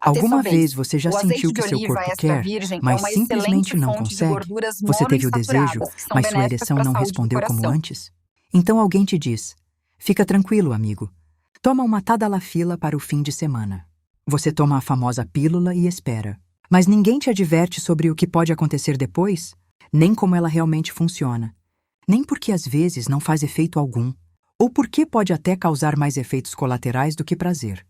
Alguma vez Atenção bem, você já o sentiu azeite que de seu oliva corpo extra quer, virgem é mas uma simplesmente excelente não fonte de consegue? gorduras Você teve o desejo, monoinsaturadas, que são mas sua benéficas ereção para a não saúde do respondeu como coração. antes? Então alguém te diz: fica tranquilo, amigo. Toma uma tadalafila para o fim de semana. Você toma a famosa pílula e espera. Mas ninguém te adverte sobre o que pode acontecer depois, nem como ela realmente funciona, nem porque às vezes não faz efeito algum, ou porque pode até causar mais efeitos colaterais do que prazer.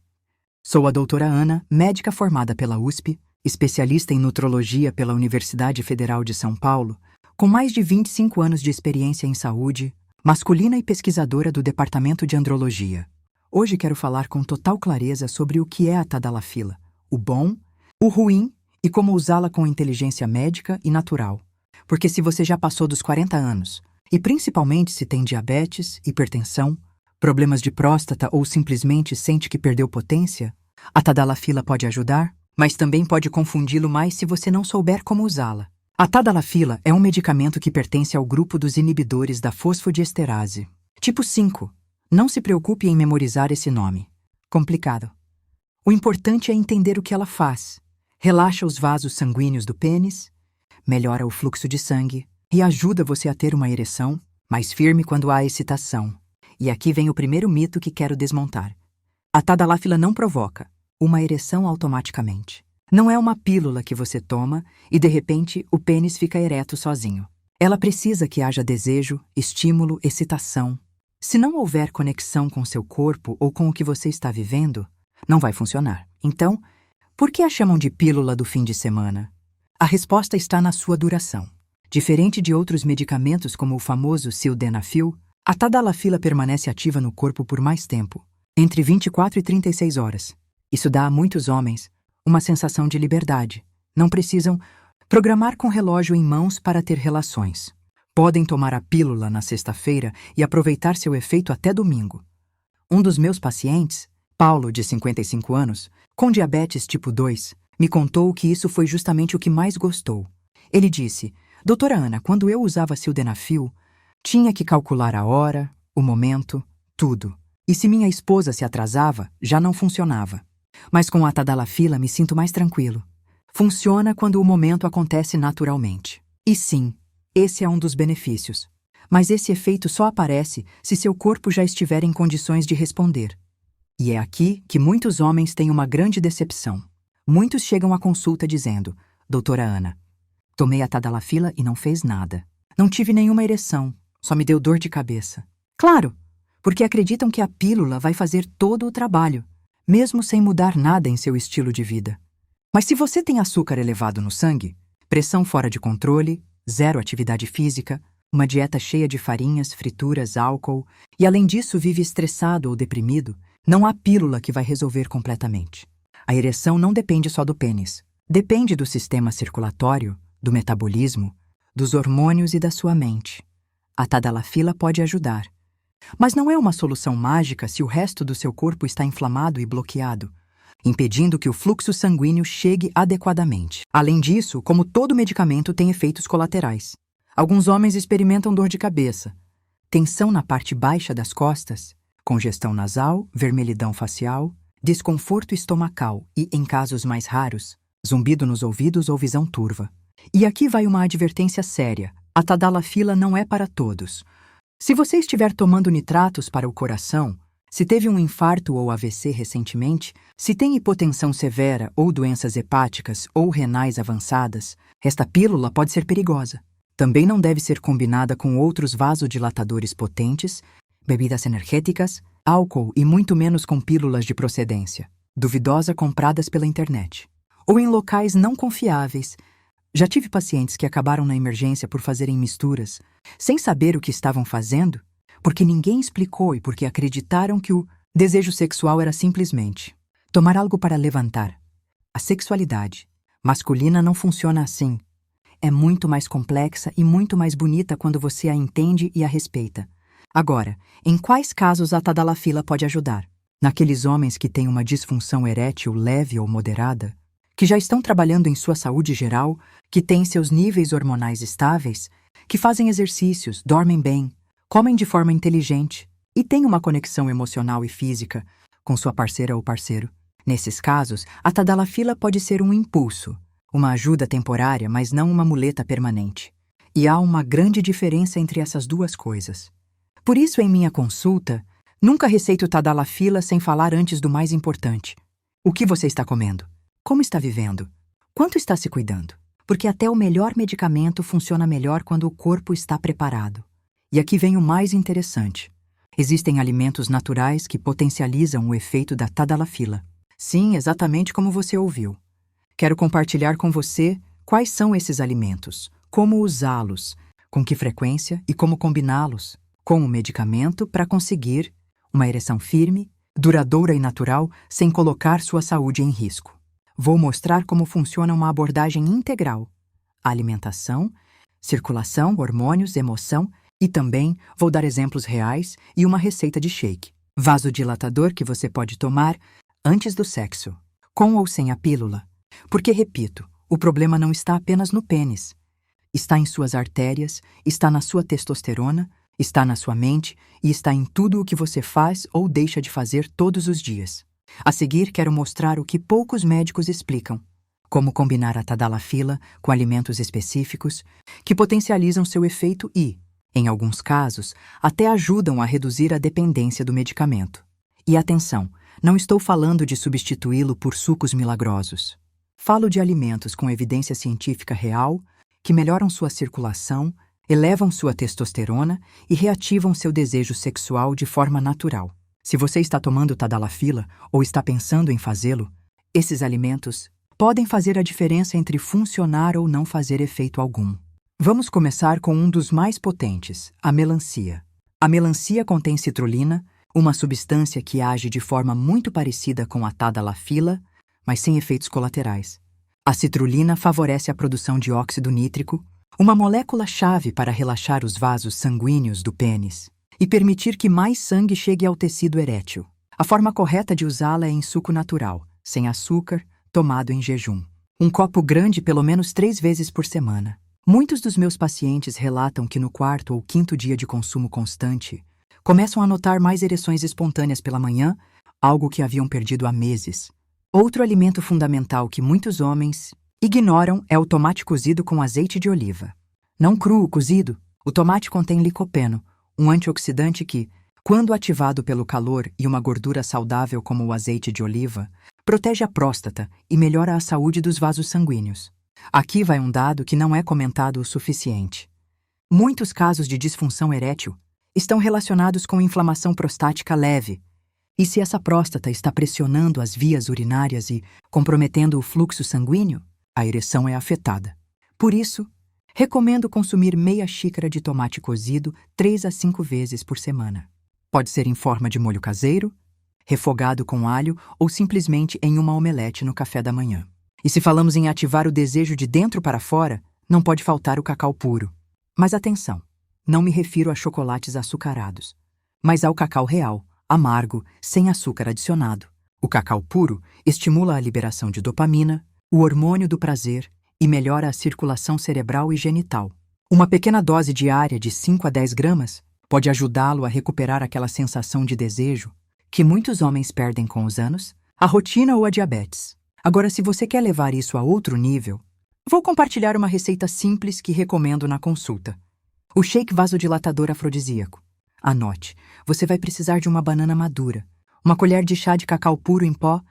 Sou a doutora Ana, médica formada pela USP, especialista em nutrologia pela Universidade Federal de São Paulo, com mais de 25 anos de experiência em saúde, masculina e pesquisadora do Departamento de Andrologia. Hoje quero falar com total clareza sobre o que é a tadalafila, o bom, o ruim e como usá-la com inteligência médica e natural. Porque se você já passou dos 40 anos, e principalmente se tem diabetes, hipertensão, problemas de próstata ou simplesmente sente que perdeu potência, a tadalafila pode ajudar, mas também pode confundi-lo mais se você não souber como usá-la. A tadalafila é um medicamento que pertence ao grupo dos inibidores da fosfodiesterase, tipo 5. Não se preocupe em memorizar esse nome. Complicado. O importante é entender o que ela faz. Relaxa os vasos sanguíneos do pênis, melhora o fluxo de sangue e ajuda você a ter uma ereção mais firme quando há excitação. E aqui vem o primeiro mito que quero desmontar. A tadalafila não provoca uma ereção automaticamente. Não é uma pílula que você toma e, de repente, o pênis fica ereto sozinho. Ela precisa que haja desejo, estímulo, excitação. Se não houver conexão com seu corpo ou com o que você está vivendo, não vai funcionar. Então, por que a chamam de pílula do fim de semana? A resposta está na sua duração. Diferente de outros medicamentos como o famoso sildenafil, a tadalafila permanece ativa no corpo por mais tempo, entre 24 e 36 horas. Isso dá a muitos homens uma sensação de liberdade. Não precisam programar com relógio em mãos para ter relações. Podem tomar a pílula na sexta-feira e aproveitar seu efeito até domingo. Um dos meus pacientes, Paulo, de 55 anos, com diabetes tipo 2, me contou que isso foi justamente o que mais gostou. Ele disse: doutora Ana, quando eu usava sildenafil, tinha que calcular a hora, o momento, tudo. E se minha esposa se atrasava, já não funcionava. Mas com a tadalafila me sinto mais tranquilo. Funciona quando o momento acontece naturalmente. E sim, esse é um dos benefícios. Mas esse efeito só aparece se seu corpo já estiver em condições de responder. E é aqui que muitos homens têm uma grande decepção. Muitos chegam à consulta dizendo: doutora Ana, tomei a tadalafila e não fez nada. Não tive nenhuma ereção, só me deu dor de cabeça. Claro, porque acreditam que a pílula vai fazer todo o trabalho, mesmo sem mudar nada em seu estilo de vida. Mas se você tem açúcar elevado no sangue, pressão fora de controle, zero atividade física, uma dieta cheia de farinhas, frituras, álcool, e além disso vive estressado ou deprimido, não há pílula que vai resolver completamente. A ereção não depende só do pênis. Depende do sistema circulatório, do metabolismo, dos hormônios e da sua mente. A tadalafila pode ajudar. Mas não é uma solução mágica se o resto do seu corpo está inflamado e bloqueado, impedindo que o fluxo sanguíneo chegue adequadamente. Além disso, como todo medicamento tem efeitos colaterais. Alguns homens experimentam dor de cabeça, tensão na parte baixa das costas, congestão nasal, vermelhidão facial, desconforto estomacal e, em casos mais raros, zumbido nos ouvidos ou visão turva. E aqui vai uma advertência séria: a tadalafila não é para todos. Se você estiver tomando nitratos para o coração, se teve um infarto ou AVC recentemente, se tem hipotensão severa ou doenças hepáticas ou renais avançadas, esta pílula pode ser perigosa. Também não deve ser combinada com outros vasodilatadores potentes, bebidas energéticas, álcool e muito menos com pílulas de procedência duvidosa compradas pela internet. Ou em locais não confiáveis. Já tive pacientes que acabaram na emergência por fazerem misturas, sem saber o que estavam fazendo, porque ninguém explicou e porque acreditaram que o desejo sexual era simplesmente tomar algo para levantar. A sexualidade masculina não funciona assim. É muito mais complexa e muito mais bonita quando você a entende e a respeita. Agora, em quais casos a tadalafila pode ajudar? Naqueles homens que têm uma disfunção erétil leve ou moderada, que já estão trabalhando em sua saúde geral, que têm seus níveis hormonais estáveis, que fazem exercícios, dormem bem, comem de forma inteligente e têm uma conexão emocional e física com sua parceira ou parceiro. Nesses casos, a tadalafila pode ser um impulso, uma ajuda temporária, mas não uma muleta permanente. E há uma grande diferença entre essas duas coisas. Por isso, em minha consulta, nunca receito tadalafila sem falar antes do mais importante. O que você está comendo? Como está vivendo? Quanto está se cuidando? Porque até o melhor medicamento funciona melhor quando o corpo está preparado. E aqui vem o mais interessante. Existem alimentos naturais que potencializam o efeito da tadalafila. Sim, exatamente como você ouviu. Quero compartilhar com você quais são esses alimentos, como usá-los, com que frequência e como combiná-los com o medicamento para conseguir uma ereção firme, duradoura e natural sem colocar sua saúde em risco. Vou mostrar como funciona uma abordagem integral: alimentação, circulação, hormônios, emoção e também vou dar exemplos reais e uma receita de shake, vasodilatador que você pode tomar antes do sexo, com ou sem a pílula. Porque, repito, o problema não está apenas no pênis. Está em suas artérias, está na sua testosterona, está na sua mente e está em tudo o que você faz ou deixa de fazer todos os dias. A seguir, quero mostrar o que poucos médicos explicam: como combinar a tadalafila com alimentos específicos que potencializam seu efeito e, em alguns casos, até ajudam a reduzir a dependência do medicamento. E atenção, não estou falando de substituí-lo por sucos milagrosos. Falo de alimentos com evidência científica real que melhoram sua circulação, elevam sua testosterona e reativam seu desejo sexual de forma natural. Se você está tomando tadalafila ou está pensando em fazê-lo, esses alimentos podem fazer a diferença entre funcionar ou não fazer efeito algum. Vamos começar com um dos mais potentes, a melancia. A melancia contém citrulina, uma substância que age de forma muito parecida com a tadalafila, mas sem efeitos colaterais. A citrulina favorece a produção de óxido nítrico, uma molécula-chave para relaxar os vasos sanguíneos do pênis e permitir que mais sangue chegue ao tecido erétil. A forma correta de usá-la é em suco natural, sem açúcar, tomado em jejum. Um copo grande pelo menos 3 vezes por semana. Muitos dos meus pacientes relatam que no 4º ou 5º dia de consumo constante, começam a notar mais ereções espontâneas pela manhã, algo que haviam perdido há meses. Outro alimento fundamental que muitos homens ignoram é o tomate cozido com azeite de oliva. Não cru, cozido, o tomate contém licopeno, um antioxidante que, quando ativado pelo calor e uma gordura saudável como o azeite de oliva, protege a próstata e melhora a saúde dos vasos sanguíneos. Aqui vai um dado que não é comentado o suficiente. Muitos casos de disfunção erétil estão relacionados com inflamação prostática leve. E se essa próstata está pressionando as vias urinárias e comprometendo o fluxo sanguíneo, a ereção é afetada. Por isso, recomendo consumir meia xícara de tomate cozido 3 a 5 vezes por semana. Pode ser em forma de molho caseiro, refogado com alho ou simplesmente em uma omelete no café da manhã. E se falamos em ativar o desejo de dentro para fora, não pode faltar o cacau puro. Mas atenção, não me refiro a chocolates açucarados, mas ao cacau real, amargo, sem açúcar adicionado. O cacau puro estimula a liberação de dopamina, o hormônio do prazer, e melhora a circulação cerebral e genital. Uma pequena dose diária de 5 a 10 gramas pode ajudá-lo a recuperar aquela sensação de desejo que muitos homens perdem com os anos, a rotina ou a diabetes. Agora, se você quer levar isso a outro nível, vou compartilhar uma receita simples que recomendo na consulta. O shake vasodilatador afrodisíaco. Anote, você vai precisar de uma banana madura, uma colher de chá de cacau puro em pó,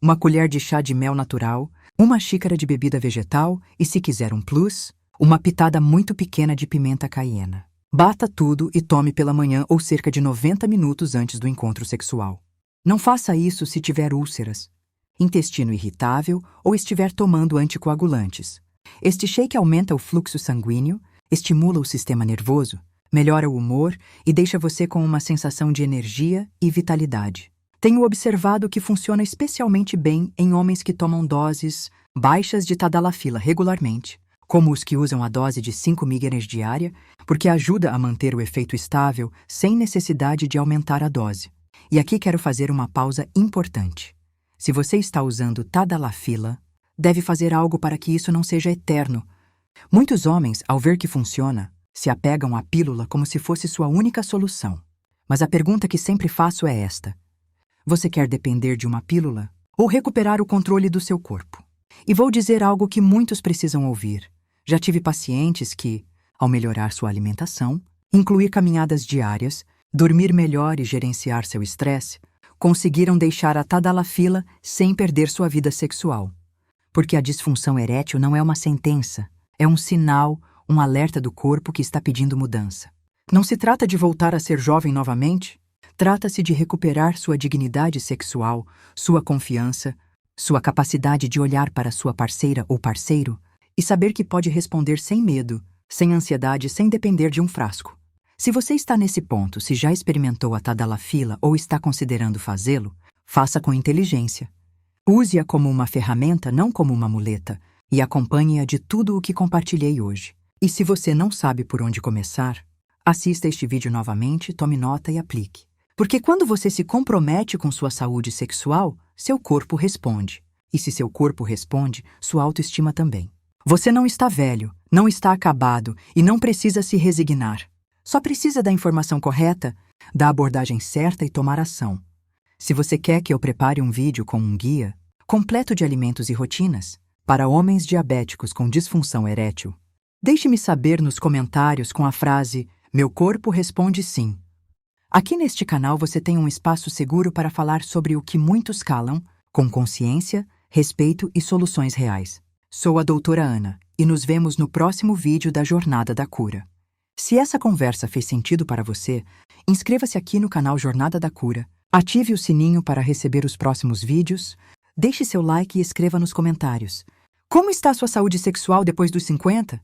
uma colher de chá de mel natural, uma xícara de bebida vegetal e, se quiser um plus, uma pitada muito pequena de pimenta caiena. Bata tudo e tome pela manhã ou cerca de 90 minutos antes do encontro sexual. Não faça isso se tiver úlceras, intestino irritável ou estiver tomando anticoagulantes. Este shake aumenta o fluxo sanguíneo, estimula o sistema nervoso, melhora o humor e deixa você com uma sensação de energia e vitalidade. Tenho observado que funciona especialmente bem em homens que tomam doses baixas de tadalafila regularmente, como os que usam a dose de 5 mg diária, porque ajuda a manter o efeito estável sem necessidade de aumentar a dose. E aqui quero fazer uma pausa importante. Se você está usando tadalafila, deve fazer algo para que isso não seja eterno. Muitos homens, ao ver que funciona, se apegam à pílula como se fosse sua única solução. Mas a pergunta que sempre faço é esta: você quer depender de uma pílula ou recuperar o controle do seu corpo. E vou dizer algo que muitos precisam ouvir. Já tive pacientes que, ao melhorar sua alimentação, incluir caminhadas diárias, dormir melhor e gerenciar seu estresse, conseguiram deixar a tadalafila sem perder sua vida sexual. Porque a disfunção erétil não é uma sentença, é um sinal, um alerta do corpo que está pedindo mudança. Não se trata de voltar a ser jovem novamente, trata-se de recuperar sua dignidade sexual, sua confiança, sua capacidade de olhar para sua parceira ou parceiro e saber que pode responder sem medo, sem ansiedade, sem depender de um frasco. Se você está nesse ponto, se já experimentou a tadalafila ou está considerando fazê-lo, faça com inteligência. Use-a como uma ferramenta, não como uma muleta, e acompanhe-a de tudo o que compartilhei hoje. E se você não sabe por onde começar, assista este vídeo novamente, tome nota e aplique. Porque quando você se compromete com sua saúde sexual, seu corpo responde. E se seu corpo responde, sua autoestima também. Você não está velho, não está acabado e não precisa se resignar. Só precisa da informação correta, da abordagem certa e tomar ação. Se você quer que eu prepare um vídeo com um guia completo de alimentos e rotinas para homens diabéticos com disfunção erétil, deixe-me saber nos comentários com a frase "Meu corpo responde sim". Aqui neste canal você tem um espaço seguro para falar sobre o que muitos calam, com consciência, respeito e soluções reais. Sou a doutora Ana e nos vemos no próximo vídeo da Jornada da Cura. Se essa conversa fez sentido para você, inscreva-se aqui no canal Jornada da Cura, ative o sininho para receber os próximos vídeos, deixe seu like e escreva nos comentários. Como está a sua saúde sexual depois dos 50?